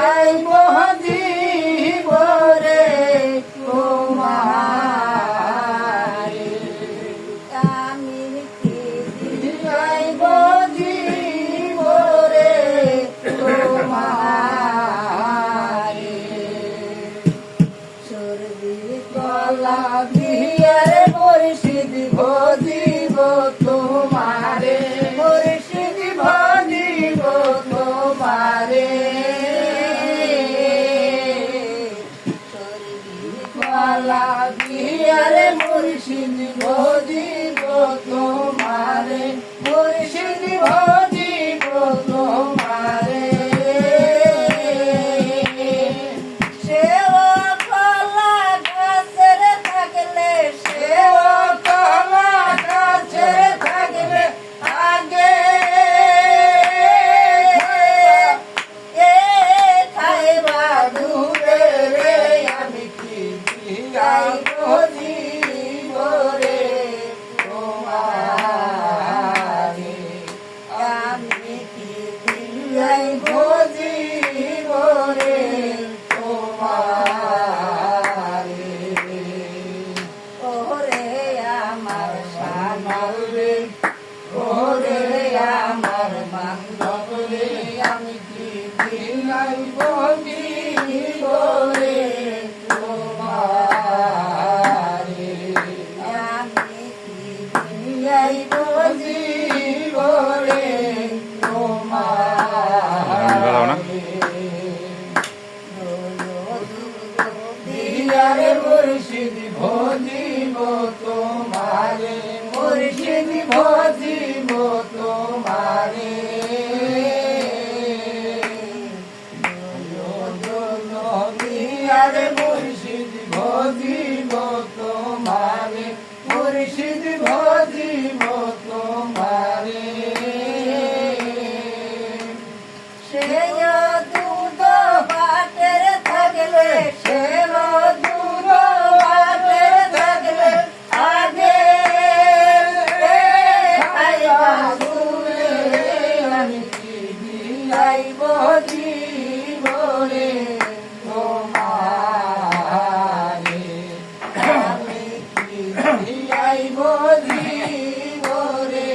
আইব জীবরে তোমারে আমি কি আইব জীবরে তোমারে সর্দি কলা দিয়ারে মুর্শিদ ভজিব তোমারে মুর্শিদ ভজিব তোমারে সর্দি কলা দিয়ারে মুর্শিদ ভজিব তোমারে মুর্শিদ ভজিব তোমারে মুর্শিদ ভজিব তোমারে মুর্শিদ ভজিব তোমারে দিয়ারে মুর্শিদ ভজিব তোমারে মুর্শিদ ভজিব তোমারে সে দুধ বাটের থাকলে সে আইব জীবরে তোমারে আমি কি আইব জীবরে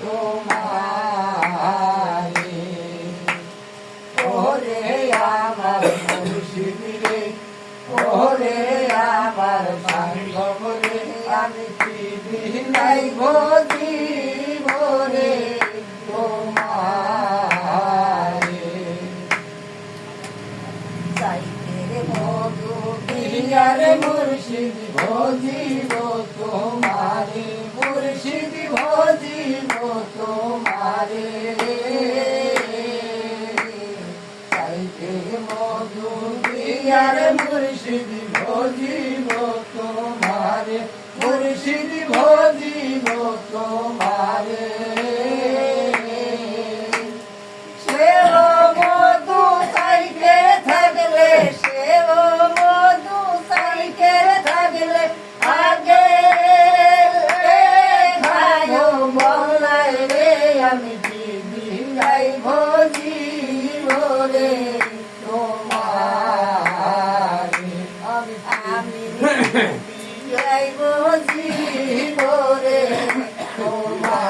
তোমারে ওরে আমার মুর্শিদ রে ওরে আমার বান্ধব রে আমি কি আইব জীবরে দিয়ারে মুর্শিদ ভজিব তোমারে মুর্শিদ ভজিব তোমারে চাইতে মধু দিয়ারে মুর্শিদ ভজিব তোমারে মুর্শিদ ভজিব তোমারে আমি আইব জীবরে তোমারে আমি আইব জীবরে তোমারে